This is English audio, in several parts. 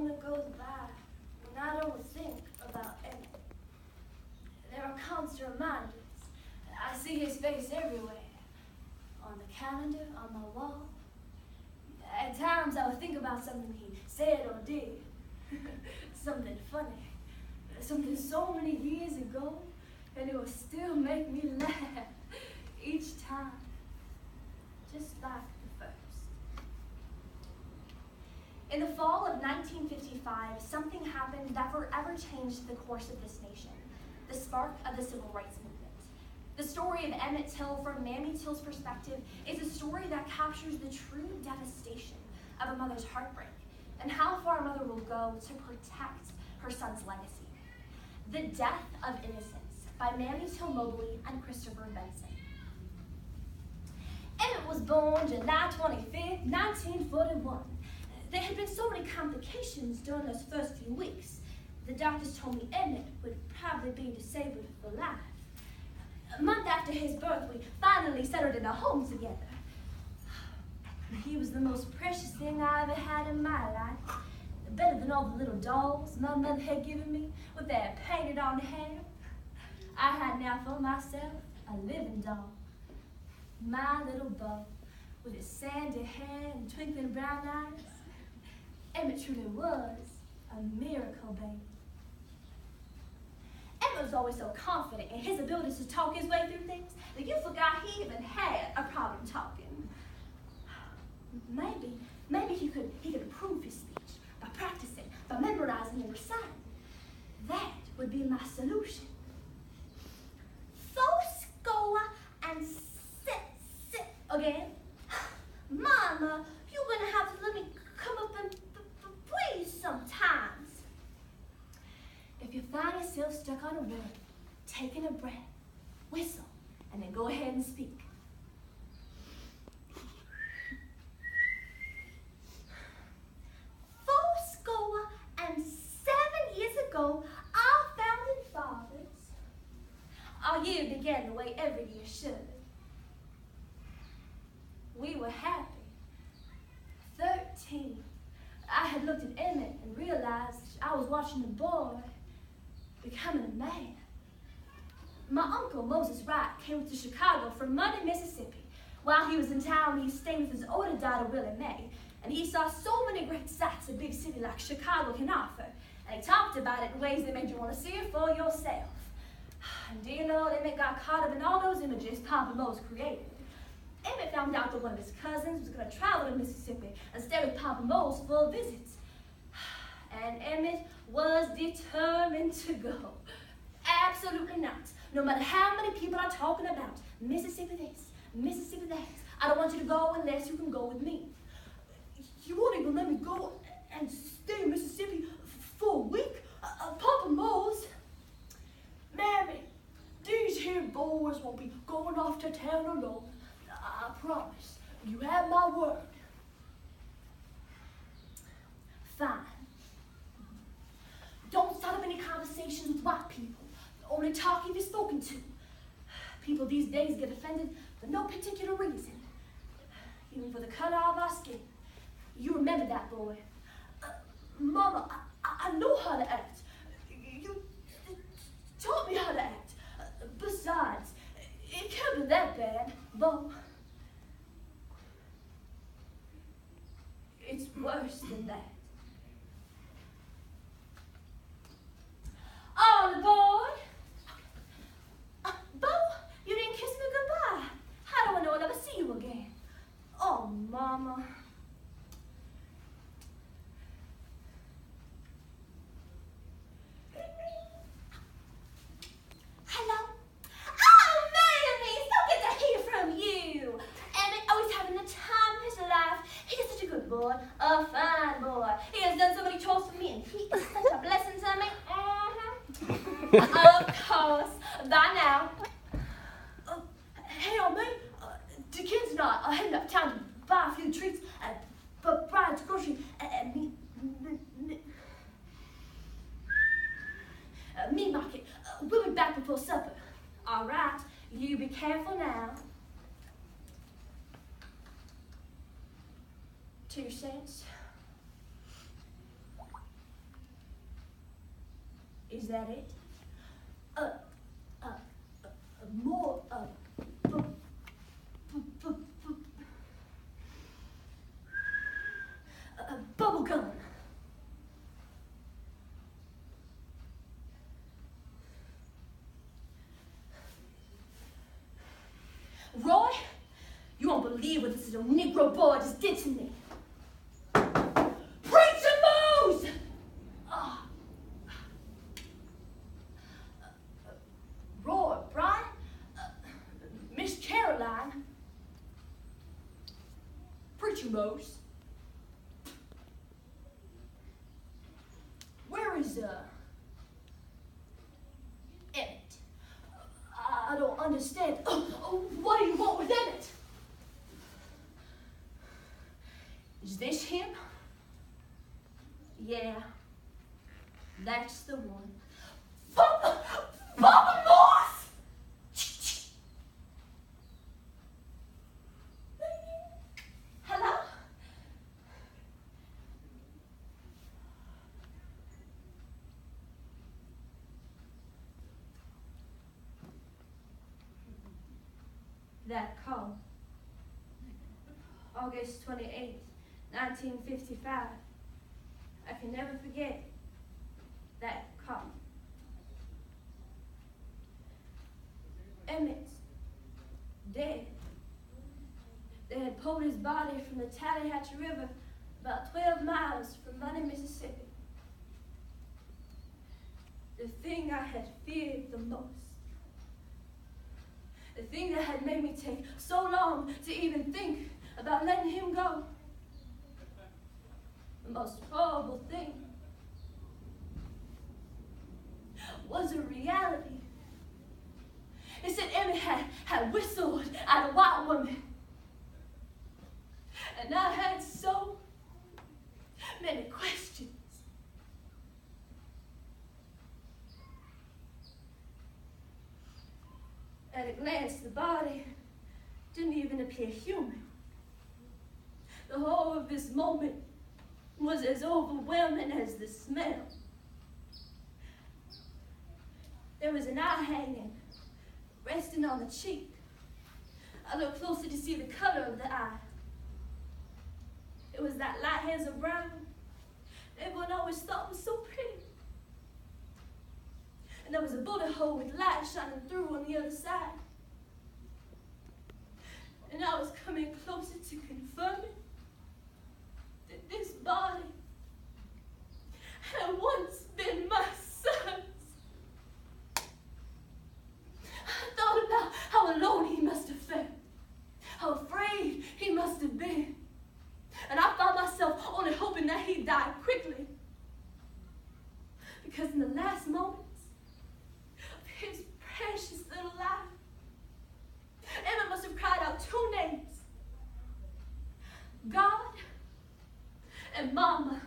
moment goes by when I don't think about Emmett. There are constant reminders. I see his face everywhere. On the calendar, on my wall. At times I would think about something he said or did. Something funny. Something so many years ago, and it would still make me laugh each time. Just like the first. In the fall of 1955, something happened that forever changed the course of this nation. The spark of the civil rights movement. The story of Emmett Till from Mamie Till's perspective is a story that captures the true devastation of a mother's heartbreak and how far a mother will go to protect her son's legacy. The Death of Innocence by Mamie Till Mobley and Christopher Benson. Emmett was born July 25th, 1941. There had been so many complications during those first few weeks. The doctors told me Emmett would probably be disabled for life. A month after his birth, we finally settled in a home together. He was the most precious thing I ever had in my life. Better than all the little dolls my mother had given me with their painted on hair. I had now for myself a living doll. My little beau with his sandy hair and twinkling brown eyes. Emmett truly was a miracle baby. Emmett was always so confident in his ability to talk his way through things that you forgot he even had a problem talking. Maybe he could improve his speech by practicing, by memorizing and reciting. That would be my solution. So Stoa and sit again. Mama, you're gonna have to let me come up and breathe sometimes. If you find yourself stuck on a word, taking a breath, whistle, and then go ahead and speak. 7 years ago, our founding fathers, our year began the way every year should. We were happy. 13. I had looked at Emmett and realized I was watching a boy becoming a man. My uncle, Moses Wright, came to Chicago from Monday, Mississippi. While he was in town, he stayed with his older daughter, Willie Mae, and he saw so many great sights a big city like Chicago can offer. And he talked about it in ways that made you want to see it for yourself. And do you know, Emmett got caught up in all those images Papa Mose created. Emmett found out that one of his cousins was going to travel to Mississippi and stay with Papa Mose for a visit. And Emmett was determined to go. Absolutely not. No matter how many people are talking about Mississippi this, Mississippi that, I don't want you to go unless you can go with me. You won't even let me go and stay in Mississippi for a week? Papa Mose, Mammy, these here boys won't be going off to town alone. I promise. You have my word. Fine. Don't start up any conversations with white people. Only talk if you're spoken to. People these days get offended for no particular reason. Even for the color of our skin. You remember that, boy. Mama, I know how to act. You taught me how to act. Besides, it can't be that bad, though. It's worse than that. On board. Bo, you didn't kiss me goodbye. How do I know I'll ever see you again? Oh, Mama. Hello? Oh, Mammy, so good to hear from you. Emmett always having the time of his life. He is such a good boy, a fine boy. He has done so many chores for me, and he is such a blessing to me. Of course. Bye now. Hey, on me. The kids and I are heading uptown to buy a few treats at Brian's grocery and meat market. We'll be back before supper. All right. You be careful now. 2 cents. Is that it? More, bubble gum. Roy, you won't believe what this little Negro boy just did to me. Preacher Moose! Roy, Brian, Miss Caroline, Preacher Moose. Where is, Emmett? I don't understand. What do you want with Emmett? Is this him? Yeah, that's the one. Papa Morse! Hello? That call, August 28th, 1955. I can never forget that call. Emmett's dead. They had pulled his body from the Tallahatchie River about 12 miles from Money, Mississippi. The thing I had feared the most, the thing that had made me take so long to even think about letting him go, the most horrible thing, was a reality. It said Emmett had whistled at a white woman. And I had so many questions. At a glance, the body didn't even appear human. The whole of this moment was as overwhelming as the smell. There was an eye hanging, resting on the cheek. I looked closer to see the color of the eye. It was that light hazel brown everyone always thought was so pretty. And there was a bullet hole with light shining through on the other side. And I was coming closer to confirming that this body had once been my son's. I thought about how alone he must have felt, how afraid he must have been. And I found myself only hoping that he died quickly. Because in the last moments of his precious little life, Emmett must have cried out two names: God and Mama.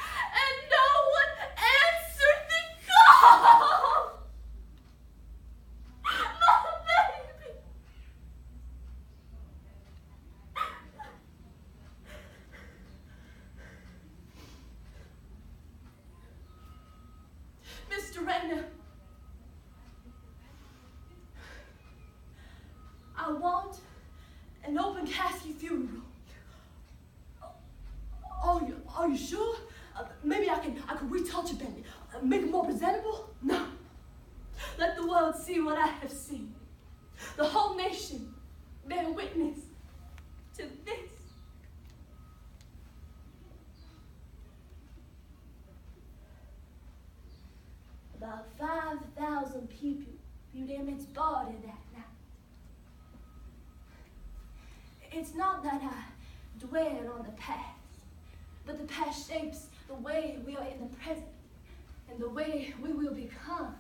And no one answered the call! My baby! Mr. Rayner, I want an open casket funeral. Are you sure? Maybe I can retouch it, baby. Make it more presentable? No. Let the world see what I have seen. The whole nation bear witness to this. About 5,000 people viewed Emmett's body that night. It's not that I dwell on the past, but the past shapes the way we are in the present, and the way we will become,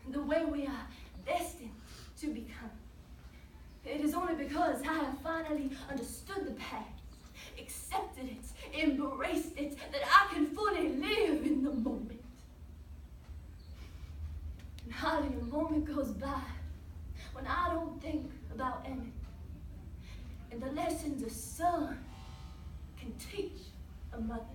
and the way we are destined to become. It is only because I have finally understood the past, accepted it, embraced it, that I can fully live in the moment. And hardly a moment goes by when I don't think about Emmett and the lessons a son can teach a mother.